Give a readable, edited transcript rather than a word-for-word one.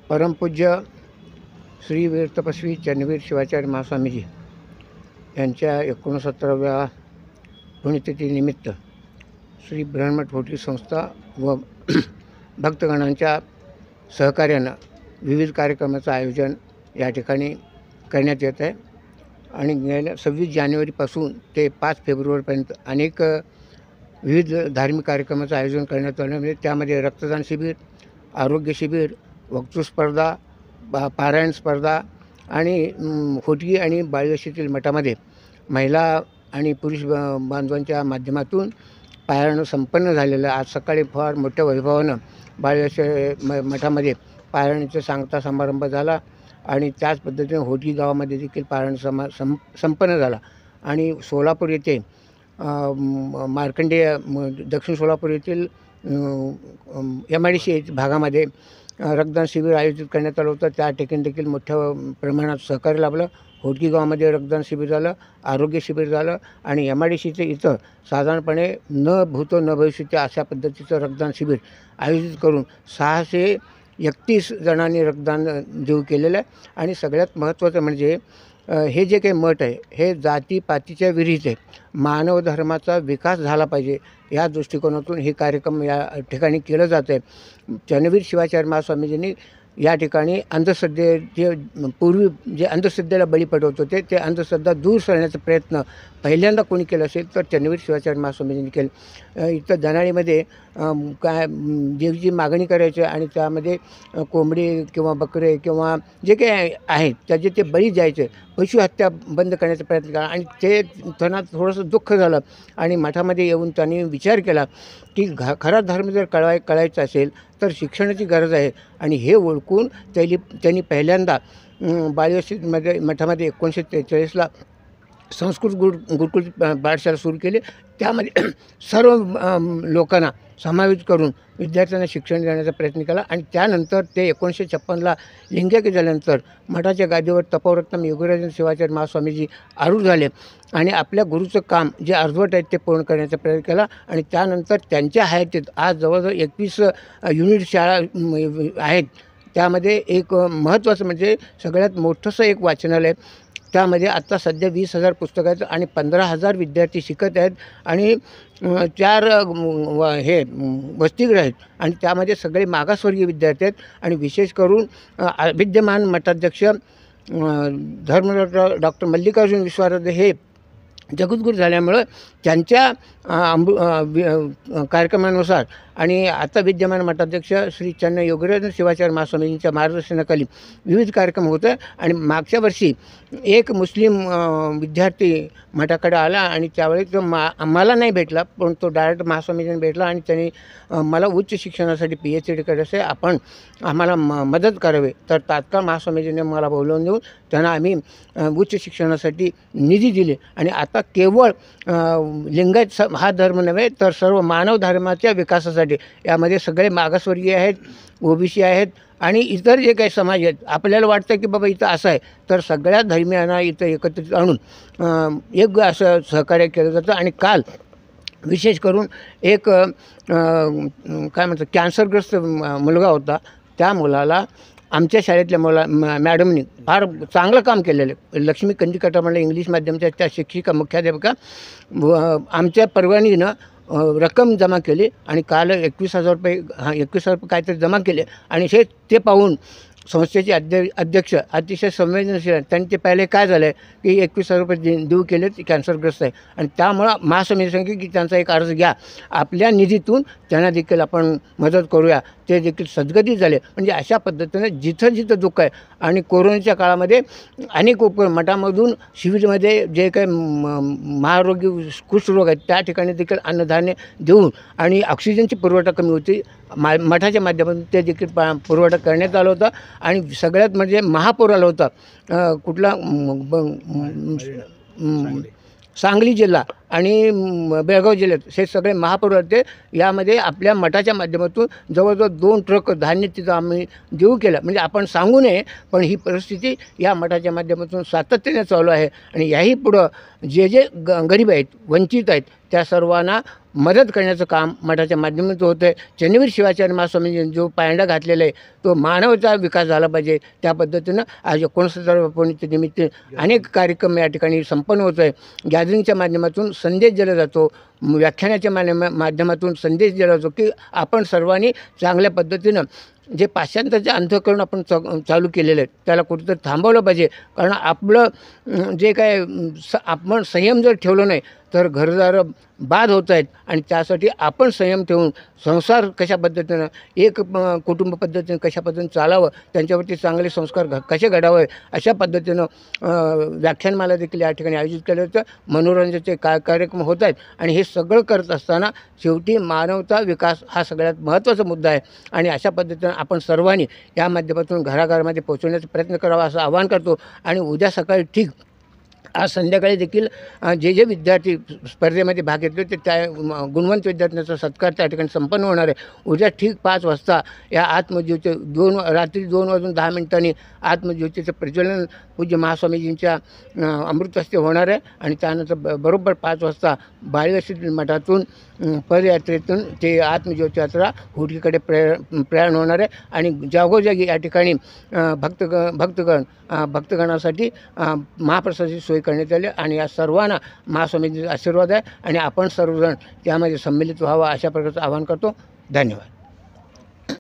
परमपूज्य श्री वीर तपस्वी चन्नवीर शिवाचार्य महास्वामीजी यांच्या 69व्या पुण्यतिथीनिमित्त श्री ब्रह्ममठ होटी संस्था व भक्तगणांच्या सहकार्यानं विविध कार्यक्रमाचं आयोजन या ठिकाणी करण्यात येत आहे आणि गेल्या 26 जानेवारीपासून ते 5 फेब्रुवारीपर्यंत अनेक विविध धार्मिक कार्यक्रमाचं आयोजन करण्यात आलं. म्हणजे त्यामध्ये रक्तदान शिबिर, आरोग्य शिबिर, वक्तृत्व स्पर्धा, पारायण स्पर्धा आणि होटगी आणि बाळवशीतील मठामध्ये महिला आणि पुरुष बांधवांच्या माध्यमातून पारायण संपन्न झालेलं. आज सकाळी फार मोठ्या वैभवानं बाळवशी मठामध्ये पारायणाचा सांगता समारंभ झाला आणि त्याच पद्धतीने होटगी गावामध्ये देखील पारायण संपन्न झाला. आणि सोलापूर येथे मार्कंडेय दक्षिण सोलापूर येथील MIDC भागामध्ये रक्तदान शिबिर आयोजित करण्यात आलं होतं. त्या ठिकाणी देखील मोठ्या प्रमाणात सहकार्य लाभलं. होटगी गावामध्ये रक्तदान शिबिर झालं, आरोग्य शिबिर झालं आणि MIDCचे इथं साधारणपणे न भूतो न भविष्यती अशा पद्धतीचं रक्तदान शिबिर आयोजित करून 631 जणांनी रक्तदान देऊ केलेलं आहे. आणि सगळ्यात महत्त्वाचं म्हणजे हे जे काही मठ आहे हे जातीपातीच्या विरहित आहे. मानव धर्माचा विकास झाला पाहिजे या दृष्टिकोनातून हे कार्यक्रम या ठिकाणी केलं जातं आहे. चन्नवीर शिवाचार्य महास्वामीजींनी या ठिकाणी अंधश्रद्धेचे पूर्वी जे अंधश्रद्धेला बळी पडवत होते ते अंधश्रद्धा दूर करण्याचा प्रयत्न पहिल्यांदा कोणी केला असेल तर चन्नवीर शिवाचार्य महास्वामीजींनी केलं. इथं दनाळीमध्ये काय देवीची मागणी करायची आणि त्यामध्ये कोंबडी किंवा बकरे किंवा जे काही आहेत त्याचे ते बळी द्यायचे. पशुहत्या बंद करण्याचा प्रयत्न केला आणि ते त्यांना थोडंसं दुःख झालं आणि मठामध्ये येऊन त्यांनी विचार केला की खरा धर्म जर कळायचा असेल तर शिक्षणाची गरज आहे. आणि हे ओळखून त्यांनी पहिल्यांदा बाळवशीमध्ये मठामध्ये 1943ला संस्कृत गुरुकुल पाठशाळा सुरू केली. त्यामध्ये सर्व लोकांना समावेश करून विद्यार्थ्यांना शिक्षण देण्याचा प्रयत्न केला. आणि त्यानंतर ते 1956ला लिंगैक्य झाल्यानंतर मठाच्या गादीवर तपोरत्नम योगीराजन शिवाचार्य महास्वामीजी आरूढ झाले आणि आपल्या गुरुचं काम जे अर्धवट आहेत ते पूर्ण करण्याचा प्रयत्न केला. आणि त्यानंतर त्यांच्या हयातीत आज जवळजवळ 21 युनिट शाळा आहेत. त्यामध्ये एक महत्त्वाचं म्हणजे सगळ्यात मोठंसं एक वाचनालय. त्यामध्ये आत्ता सध्या 20,000 पुस्तकं आहेत आणि 15,000 विद्यार्थी शिकत आहेत आणि 4 हे वसतिगृह आहेत आणि त्यामध्ये सगळे मागासवर्गीय विद्यार्थी आहेत. आणि विशेष करून विद्यमान मठाध्यक्ष धर्मरत्न डॉक्टर मल्लिकार्जुन विश्वाराध्य हे जगद्गुरू झाल्यामुळं त्यांच्या कार्यक्रमानुसार आणि आता विद्यमान मठाध्यक्ष श्री चन्न योगीराजन शिवाचार्य महास्वामींच्या मार्गदर्शनाखाली विविध कार्यक्रम होते. आणि मागच्या वर्षी एक मुस्लिम विद्यार्थी मठाकडे आला आणि त्यावेळी तो मला नाही भेटला पण तो डायरेक्ट महास्वामीजींना भेटला आणि त्यांनी मला उच्च शिक्षणासाठी PhD करायचं आहे, आपण आम्हाला मदत करावी. तर तात्काळ महास्वामीजींनी मला बोलवून देऊन त्यांना आम्ही उच्च शिक्षणासाठी निधी दिले. आणि आता केवळ लिंगायत हा धर्म नव्हे तर सर्व मानव धर्माच्या विकासासाठी यामध्ये सगळे मागासवर्गीय आहेत, OBC आहेत आणि इतर जे काही समाज आहेत. आपल्याला वाटतं की बाबा इथं असं आहे तर सगळ्या धर्मियांना इथं एकत्रित आणून एक असं सहकार्य केलं जातं. आणि काल विशेष करून एक काय म्हणतात कॅन्सरग्रस्त मुलगा होता. त्या मुलाला आमच्या शाळेतल्या मॅडमनी फार चांगलं काम केलेलं आहे. लक्ष्मी कंदिकटा म्हणलं इंग्लिश माध्यमाच्या त्या शिक्षिका मुख्याध्यापिका आमच्या परवानगीनं रक्कम जमा केली आणि काल 21,000 रुपये 21,000 रुपये काहीतरी जमा केले. आणि ते पाहून संस्थेचे अध्यक्ष अतिशय संवेदनशील आहेत. त्यांनी ते पहिले काय झालं आहे की 21,000 रुपये देऊ केले कॅन्सरग्रस्त आहे आणि त्यामुळं महास्वामी सांगितलं की त्यांचा एक अर्ज घ्या, आपल्या निधीतून त्यांना देखील आपण मदत करूया. ते देखील सद्गती झाले. म्हणजे अशा पद्धतीनं जिथं जिथं दुःख आहे. आणि कोरोनाच्या काळामध्ये अनेक मठामधून शिबिरमध्ये जे काही महारोगी कुष्ठरोग आहेत त्या ठिकाणी देखील अन्नधान्य देऊन आणि ऑक्सिजनची पुरवठा कमी होती मठाच्या माध्यमातून ते देखील पुरवठा करण्यात आला होता. आणि सगळ्यात म्हणजे महापूर आला होता कुठला सांगली जिल्हा आणि बेळगाव जिल्ह्यात हे सगळे महापूर होते. यामध्ये आपल्या मठाच्या माध्यमातून जवळजवळ 2 ट्रक धान्य तिथं आम्ही देऊ केलं. म्हणजे आपण सांगू नये पण ही परिस्थिती या मठाच्या माध्यमातून सातत्याने चालू आहे. आणि याही पुढं जे गरीब आहेत, वंचित आहेत त्या सर्वांना मदत करण्याचं काम मठाच्या माध्यमातून होतं आहे. चन्नवीर शिवाचार्य महास्वामींनी जो पायंडा घातलेला आहे तो मानवाचा विकास झाला पाहिजे, त्या पद्धतीनं आज 69व्या पौर्णिमेच्या निमित्त अनेक कार्यक्रम या ठिकाणी संपन्न होत आहे. गॅदरिंगच्या माध्यमातून संदेश दिला जातो, व्याख्यानाच्या माध्यमातून संदेश दिला जातो की आपण सर्वांनी चांगल्या पद्धतीनं जे पाश्चात्याचे अंतःकरण आपण चालू केलेलं आहे त्याला कुठेतरी थांबवलं पाहिजे. कारण आपलं जे काय आपण संयम जर ठेवलं नाही तर घरदार बाद होत आहेत आणि त्यासाठी आपण संयम ठेवून संसार कशा पद्धतीनं एक कुटुंब पद्धतीनं कशा पद्धतीनं चालावं, त्यांच्यावरती चांगले संस्कार कसे घडावे अशा पद्धतीनं व्याख्यानमाला देखील या ठिकाणी आयोजित केलं होतं. मनोरंजनाचे कार्यक्रम होत आहेत आणि हे सगळं करत असताना शेवटी मानवता विकास हा सगळ्यात महत्त्वाचा मुद्दा आहे आणि अशा पद्धतीनं आपण सर्वांनी या माध्यमातून घराघरामध्ये पोहोचवण्याचा प्रयत्न करावा असं आवाहन करतो. आणि उद्या सकाळी ठीक आज संध्याकाळी देखील जे विद्यार्थी स्पर्धेमध्ये भाग घेतले ते त्या गुणवंत विद्यार्थ्यांचा सत्कार त्या ठिकाणी संपन्न होणार आहे. उद्या ठीक 5 वाजता या आत्मज्योती रात्री 2:10 आत्मज्योतीचं प्रज्वलन पूज्य महास्वामीजींच्या अमृतहस्ते होणार आहे आणि त्यानंतर बरोबर 5 वाजता बाळगसिद्धी मठातून पदयात्रेतून ते आत्मज्योती यात्रा हुडकीकडे प्रयाण होणार आहे आणि जागोजागी या ठिकाणी भक्तगणासाठी महाप्रसादाची सोय करण्यात आली आणि या सर्वांना महास्वामींचा आशीर्वाद आहे आणि आपण सर्वजण त्यामध्ये सम्मिलित व्हावं अशा प्रकारचं आवाहन करतो. धन्यवाद.